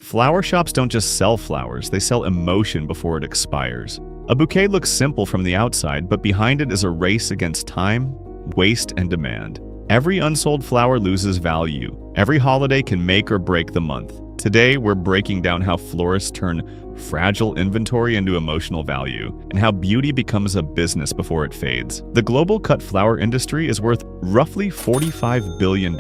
Flower shops don't just sell flowers, they sell emotion before it expires. A bouquet looks simple from the outside, but behind it is a race against time, waste, and demand. Every unsold flower loses value. Every holiday can make or break the month. Today, we're breaking down how florists turn fragile inventory into emotional value, and how beauty becomes a business before it fades. The global cut flower industry is worth roughly $45 billion,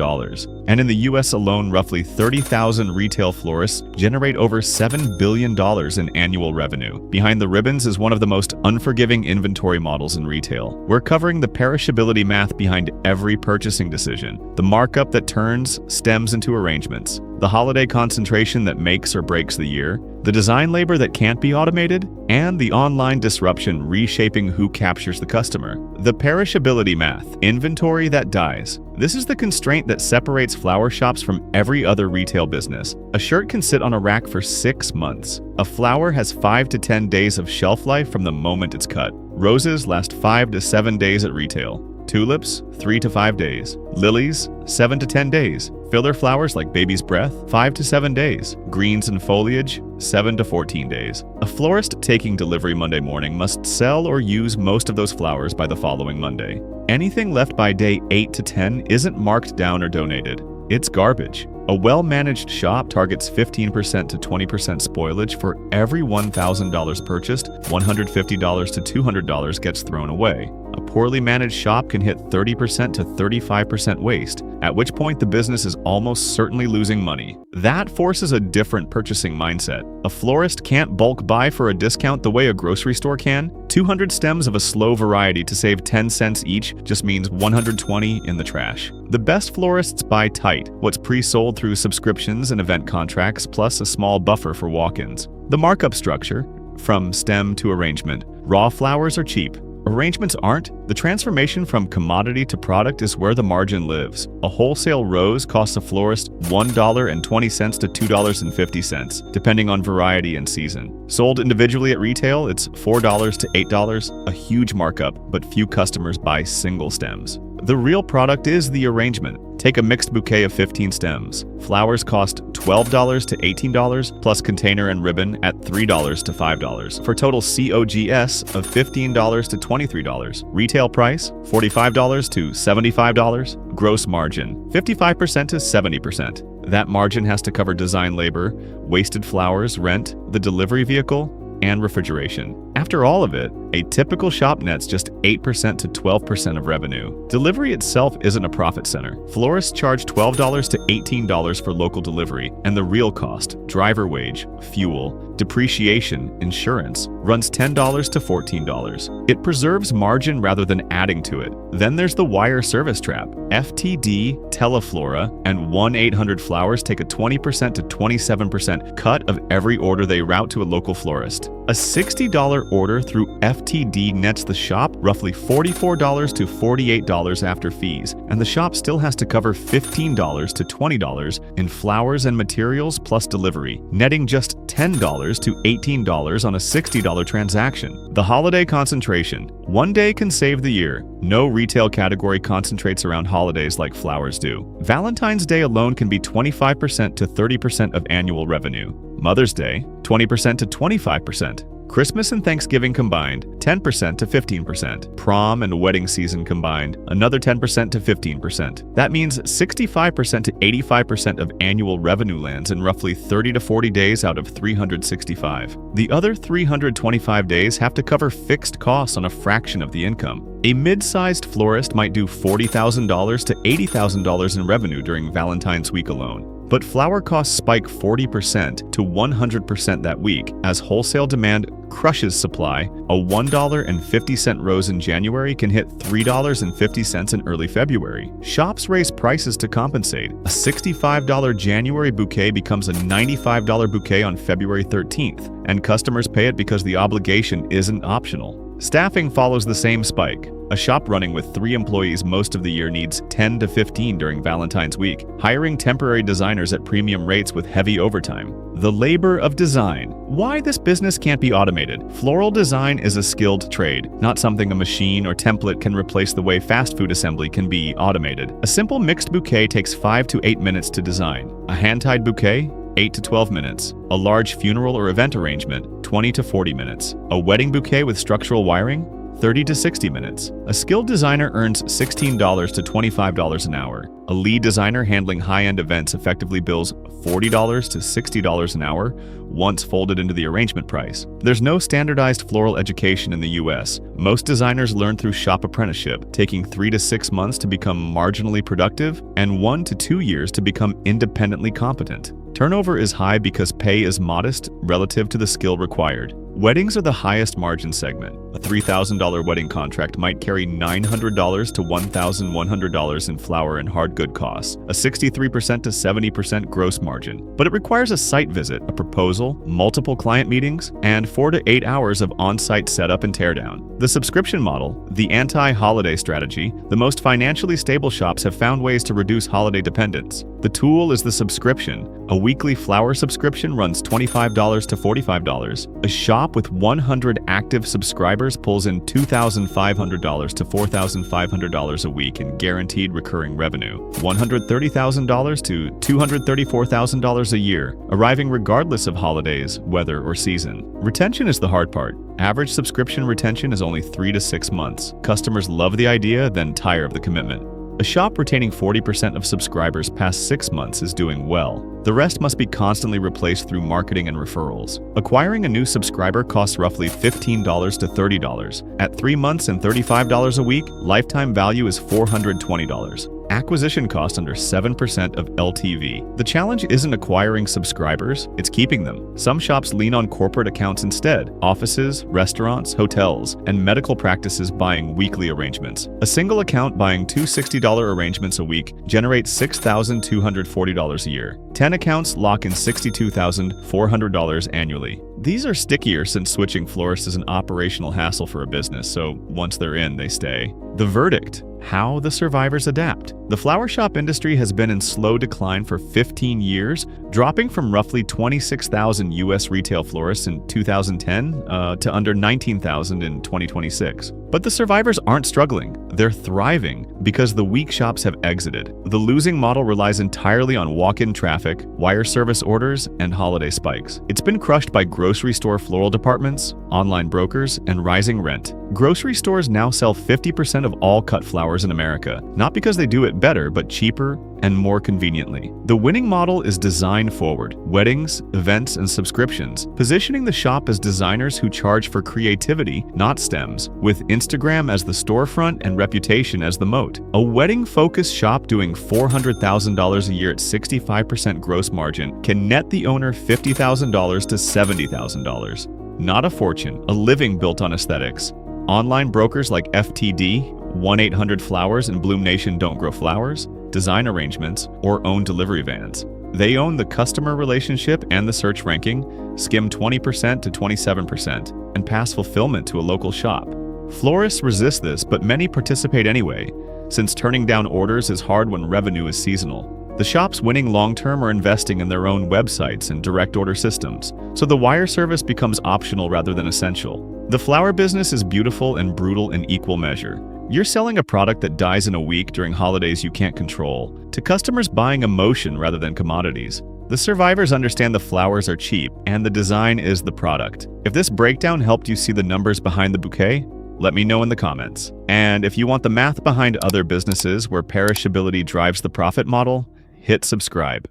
and in the US alone, roughly 30,000 retail florists generate over $7 billion in annual revenue. Behind the ribbons is one of the most unforgiving inventory models in retail. We're covering the perishability math behind every purchasing decision, the markup that turns stems into arrangements, the holiday concentration that makes or breaks the year, the design labor that can't be automated, and the online disruption reshaping who captures the customer. The perishability math, inventory that dies. This is the constraint that separates flower shops from every other retail business. A shirt can sit on a rack for 6 months. A flower has 5 to 10 days of shelf life from the moment it's cut. Roses last 5 to 7 days at retail. Tulips, 3 to 5 days. Lilies, 7 to 10 days. Filler flowers like baby's breath, 5 to 7 days. Greens and foliage, 7 to 14 days. A florist taking delivery Monday morning must sell or use most of those flowers by the following Monday. Anything left by day 8 to 10 isn't marked down or donated. It's garbage. A well-managed shop targets 15% to 20% spoilage for every $1,000 purchased. $150 to $200 gets thrown away. A poorly managed shop can hit 30% to 35% waste, at which point the business is almost certainly losing money. That forces a different purchasing mindset. A florist can't bulk buy for a discount the way a grocery store can. 200 stems of a slow variety to save 10 cents each just means 120 in the trash. The best florists buy tight, what's pre-sold through subscriptions and event contracts, plus a small buffer for walk-ins. The markup structure, from stem to arrangement. Raw flowers are cheap. Arrangements aren't. The transformation from commodity to product is where the margin lives. A wholesale rose costs a florist $1.20 to $2.50, depending on variety and season. Sold individually at retail, it's $4 to $8, a huge markup, but few customers buy single stems. The real product is the arrangement. Take a mixed bouquet of 15 stems. Flowers cost $12 to $18, plus container and ribbon at $3 to $5, for total COGS of $15 to $23. Retail price, $45 to $75. Gross margin, 55% to 70%. That margin has to cover design labor, wasted flowers, rent, the delivery vehicle, and refrigeration. After all of it, a typical shop nets just 8% to 12% of revenue. Delivery itself isn't a profit center. Florists charge $12 to $18 for local delivery, and the real cost, driver wage, fuel, depreciation, insurance, runs $10 to $14. It preserves margin rather than adding to it. Then there's the wire service trap. FTD, Teleflora, and 1-800-Flowers take a 20% to 27% cut of every order they route to a local florist. A $60 order through FTD nets the shop roughly $44 to $48 after fees, and the shop still has to cover $15 to $20 in flowers and materials plus delivery, netting just $10 to $18 on a $60 transaction. The holiday concentration. One day can save the year. No retail category concentrates around holidays like flowers do. Valentine's Day alone can be 25% to 30% of annual revenue. Mother's Day, 20% to 25%. Christmas and Thanksgiving combined, 10% to 15%. Prom and wedding season combined, another 10% to 15%. That means 65% to 85% of annual revenue lands in roughly 30 to 40 days out of 365. The other 325 days have to cover fixed costs on a fraction of the income. A mid-sized florist might do $40,000 to $80,000 in revenue during Valentine's week alone. But flower costs spike 40% to 100% that week as wholesale demand crushes supply. A $1.50 rose in January can hit $3.50 in early February. Shops raise prices to compensate. A $65 January bouquet becomes a $95 bouquet on February 13th, and customers pay it because the obligation isn't optional. Staffing follows the same spike. A shop running with 3 employees most of the year needs 10 to 15 during Valentine's week, hiring temporary designers at premium rates with heavy overtime. The labor of design. Why this business can't be automated. Floral design is a skilled trade, not something a machine or template can replace the way fast food assembly can be automated. A simple mixed bouquet takes 5 to 8 minutes to design. A hand-tied bouquet? 8 to 12 minutes. A large funeral or event arrangement, 20 to 40 minutes. A wedding bouquet with structural wiring, 30 to 60 minutes. A skilled designer earns $16 to $25 an hour. A lead designer handling high-end events effectively bills $40 to $60 an hour once folded into the arrangement price. There's no standardized floral education in the US. Most designers learn through shop apprenticeship, taking 3 to 6 months to become marginally productive and 1 to 2 years to become independently competent. Turnover is high because pay is modest relative to the skill required. Weddings are the highest margin segment. A $3,000 wedding contract might carry $900 to $1,100 in flower and hard good costs, a 63% to 70% gross margin. But it requires a site visit, a proposal, multiple client meetings, and 4 to 8 hours of on-site setup and teardown. The subscription model, the anti-holiday strategy, the most financially stable shops have found ways to reduce holiday dependence. The tool is the subscription. A weekly flower subscription runs $25 to $45. A shop with 100 active subscribers pulls in $2,500 to $4,500 a week in guaranteed recurring revenue, $130,000 to $234,000 a year, arriving regardless of holidays, weather, or season. Retention is the hard part. Average subscription retention is only 3 to 6 months. Customers love the idea, then tire of the commitment. A shop retaining 40% of subscribers past 6 months is doing well. The rest must be constantly replaced through marketing and referrals. Acquiring a new subscriber costs roughly $15 to $30. At 3 months and $35 a week, lifetime value is $420. Acquisition cost under 7% of LTV. The challenge isn't acquiring subscribers, it's keeping them. Some shops lean on corporate accounts instead, offices, restaurants, hotels, and medical practices buying weekly arrangements. A single account buying 2 $60 arrangements a week generates $6,240 a year. 10 accounts lock in $62,400 annually. These are stickier since switching florists is an operational hassle for a business, so once they're in, they stay. The verdict: how the survivors adapt. The flower shop industry has been in slow decline for 15 years, dropping from roughly 26,000 US retail florists in 2010 to under 19,000 in 2026. But the survivors aren't struggling, they're thriving because the weak shops have exited. The losing model relies entirely on walk-in traffic, wire service orders, and holiday spikes. It's been crushed by grocery store floral departments, online brokers, and rising rent. Grocery stores now sell 50% of all cut flowers in America, not because they do it better, but cheaper and more conveniently. The winning model is design forward: weddings, events, and subscriptions, positioning the shop as designers who charge for creativity, not stems, with Instagram as the storefront and reputation as the moat. A wedding-focused shop doing $400,000 a year at 65% gross margin can net the owner $50,000 to $70,000. Not a fortune, a living built on aesthetics. Online brokers like FTD, 1-800-Flowers, and Bloom Nation Don't Grow Flowers design arrangements or own delivery vans. They own the customer relationship and the search ranking, skim 20% to 27%, and pass fulfillment to a local shop. Florists resist this, but many participate anyway, since turning down orders is hard when revenue is seasonal. The shops winning long-term are investing in their own websites and direct order systems, so the wire service becomes optional rather than essential. The flower business is beautiful and brutal in equal measure. You're selling a product that dies in a week during holidays you can't control, to customers buying emotion rather than commodities. The survivors understand the flowers are cheap, and the design is the product. If this breakdown helped you see the numbers behind the bouquet, let me know in the comments. And if you want the math behind other businesses where perishability drives the profit model, hit subscribe.